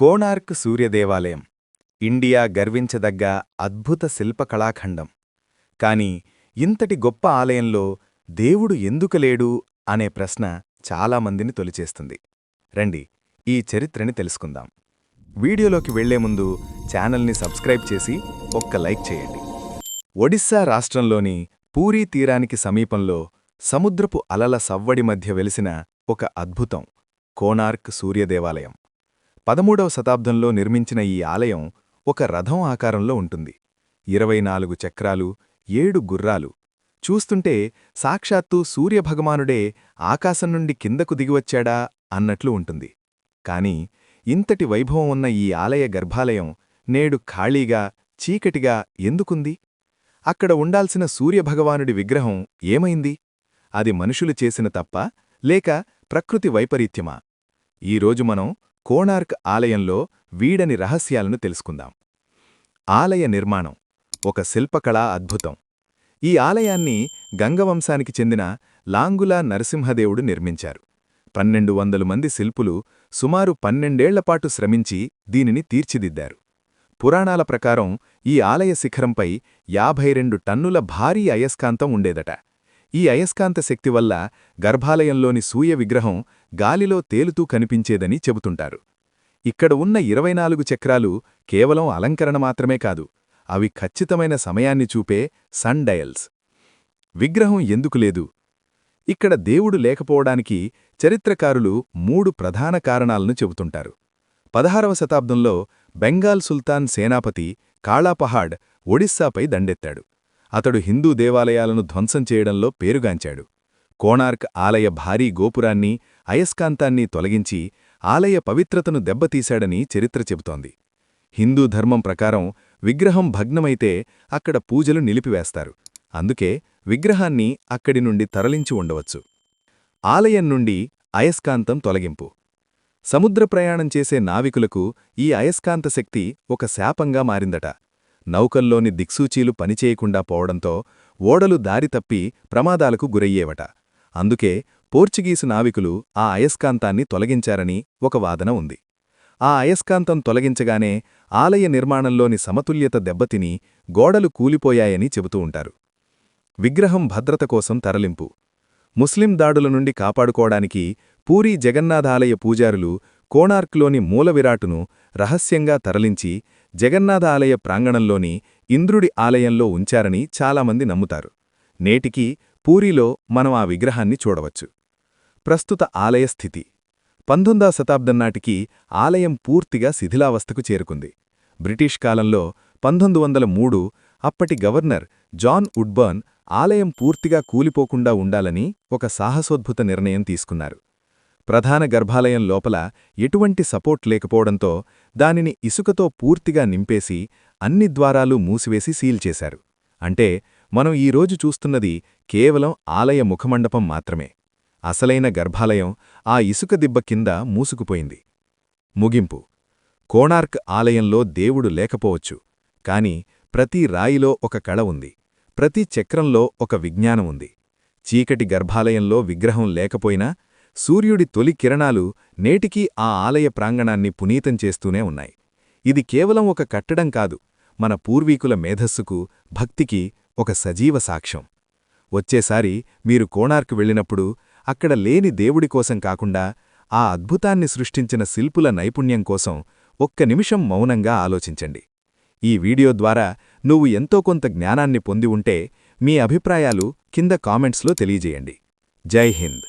Konark సూర్యదేవాలయం India గర్వించదగ్గ అద్భుత శిల్పకళాఖండం. కాని ఇంతటి గొప్ప ఆలయంలో దేవుడు ఎందుకు లేడు అనే ప్రశ్న చాలామందిని తొలిచేస్తుంది. రండి, ఈ చరిత్రని తెలుసుకుందాం. వీడియోలోకి వెళ్లే ముందు ఛానల్ని సబ్స్క్రైబ్ చేసి ఒక్క లైక్ చేయండి. ఒడిస్సా రాష్ట్రంలోని పూరీ తీరానికి సమీపంలో సముద్రపు అలల సవ్వడి మధ్య వెలిసిన ఒక అద్భుతం కోణార్క్ సూర్యదేవాలయం. 13వ శతాబ్దంలో నిర్మించిన ఈ ఆలయం ఒక రథం ఆకారంలో ఉంటుంది. 24 చక్రాలు, 7 గుర్రాలు. చూస్తుంటే సాక్షాత్తు సూర్యభగవానుడే ఆకాశం నుండి కిందకు దిగివచ్చాడా అన్నట్లు ఉంటుంది. కాని ఇంతటి వైభవం ఉన్న ఈ ఆలయ గర్భాలయం నేడు ఖాళీగా, చీకటిగా ఎందుకుంది? అక్కడ ఉండాల్సిన సూర్యభగవానుడి విగ్రహం ఏమైంది? అది మనుషులు చేసిన తప్పా, లేక ప్రకృతి వైపరీత్యమా? ఈరోజు మనం కోణార్క్ ఆలయంలో వీడని రహస్యాలను తెలుసుకుందాం. ఆలయ నిర్మాణం ఒక శిల్పకళా అద్భుతం. ఈ ఆలయాన్ని గంగవంశానికి చెందిన లాంగులా నరసింహదేవుడు నిర్మించారు. 1200 మంది శిల్పులు సుమారు 12 ఏళ్లపాటు శ్రమించి దీనిని తీర్చిదిద్దారు. పురాణాల ప్రకారం ఈ ఆలయ శిఖరంపై 52 టన్నుల భారీ అయస్కాంతం ఉండేదట. ఈ అయస్కాంత శక్తి వల్ల గర్భాలయంలోని సూర్య విగ్రహం గాలిలో తేలుతూ కనిపించేదని చెబుతుంటారు. ఇక్కడ ఉన్న 24 చక్రాలు కేవలం అలంకరణ మాత్రమే కాదు, అవి ఖచ్చితమైన సమయాన్ని చూపే సన్ డయల్స్. విగ్రహం ఎందుకు లేదు? ఇక్కడ దేవుడు లేకపోవడానికి చరిత్రకారులు 3 ప్రధాన కారణాలను చెబుతుంటారు. 16వ శతాబ్దంలో బెంగాల్ సుల్తాన్ సేనాపతి కాళాపహాడ్ ఒడిస్సాపై దండెత్తాడు. అతడు హిందూ దేవాలయాలను ధ్వంసం చేయడంలో పేరుగాంచాడు. కోణార్క్ ఆలయ భారీ గోపురాన్ని, అయస్కాంతాన్ని తొలగించి ఆలయ పవిత్రతను దెబ్బతీశాడని చరిత్ర చెబుతోంది. హిందూ ధర్మం ప్రకారం విగ్రహం భగ్నమైతే అక్కడ పూజలు నిలిపివేస్తారు. అందుకే విగ్రహాన్ని అక్కడి నుండి తరలించి ఉండవచ్చు. ఆలయం నుండి అయస్కాంతం తొలగింపు. సముద్ర ప్రయాణం చేసే నావికులకు ఈ అయస్కాంత శక్తి ఒక శాపంగా మారిందట. నౌకల్లోని దిక్సూచీలు పనిచేయకుండా పోవడంతో ఓడలు దారి తప్పి ప్రమాదాలకు గురయ్యేవట. అందుకే పోర్చుగీసు నావికులు ఆ అయస్కాంతాన్ని తొలగించారని ఒక వాదన ఉంది. ఆ అయస్కాంతం తొలగించగానే ఆలయ నిర్మాణంలోని సమతుల్యత దెబ్బతిని గోడలు కూలిపోయాయని చెబుతూ ఉంటారు. విగ్రహం భద్రత కోసం తరలింపు. ముస్లిం దాడుల నుండి కాపాడుకోవడానికి పూరీ జగన్నాథాలయ పూజారులు కోణార్క్లోని మూలవిరాటును రహస్యంగా తరలించి జగన్నాథ ఆలయ ప్రాంగణంలోని ఇంద్రుడి ఆలయంలో ఉంచారని చాలామంది నమ్ముతారు. నేటికీ పూరీలో మనం ఆ విగ్రహాన్ని చూడవచ్చు. ప్రస్తుత ఆలయ స్థితి. 19వ శతాబ్దం నాటికి ఆలయం పూర్తిగా శిథిలావస్థకు చేరుకుంది. బ్రిటిష్ కాలంలో 1903 అప్పటి గవర్నర్ జాన్ వుడ్బర్న్ ఆలయం పూర్తిగా కూలిపోకుండా ఉండాలని ఒక సాహసోద్భుత నిర్ణయం తీసుకున్నారు. ప్రధాన గర్భాలయం లోపల ఎటువంటి సపోర్ట్ లేకపోవడంతో దానిని ఇసుకతో పూర్తిగా నింపేసి అన్ని ద్వారాలు మూసివేసి సీల్ చేశారు. అంటే మనం ఈరోజు చూస్తున్నది కేవలం ఆలయ ముఖమండపం మాత్రమే. అసలైన గర్భాలయం ఆ ఇసుక దిబ్బ కింద మూసుకుపోయింది. ముగింపు. కోణార్క్ ఆలయంలో దేవుడు లేకపోవచ్చు, కాని ప్రతి రాయిలో ఒక కళ ఉంది, ప్రతి చక్రంలో ఒక విజ్ఞానం ఉంది. చీకటి గర్భాలయంలో విగ్రహం లేకపోయినా సూర్యుడి తొలి కిరణాలు నేటికీ ఆ ఆలయ ప్రాంగణాన్ని పునీతం చేస్తూనే ఉన్నాయి. ఇది కేవలం ఒక కట్టడం కాదు, మన పూర్వీకుల మేధస్సుకు, భక్తికి ఒక సజీవ సాక్ష్యం. వచ్చేసారి మీరు కోణార్క్ వెళ్ళినప్పుడు అక్కడ లేని దేవుడి కోసం కాకుండా ఆ అద్భుతాన్ని సృష్టించిన శిల్పుల నైపుణ్యం కోసం ఒక్క నిమిషం మౌనంగా ఆలోచించండి. ఈ వీడియో ద్వారా నువ్వు ఎంతో కొంత జ్ఞానాన్ని పొంది ఉంటే మీ అభిప్రాయాలు కింద కామెంట్స్లో తెలియజేయండి. జై హింద్.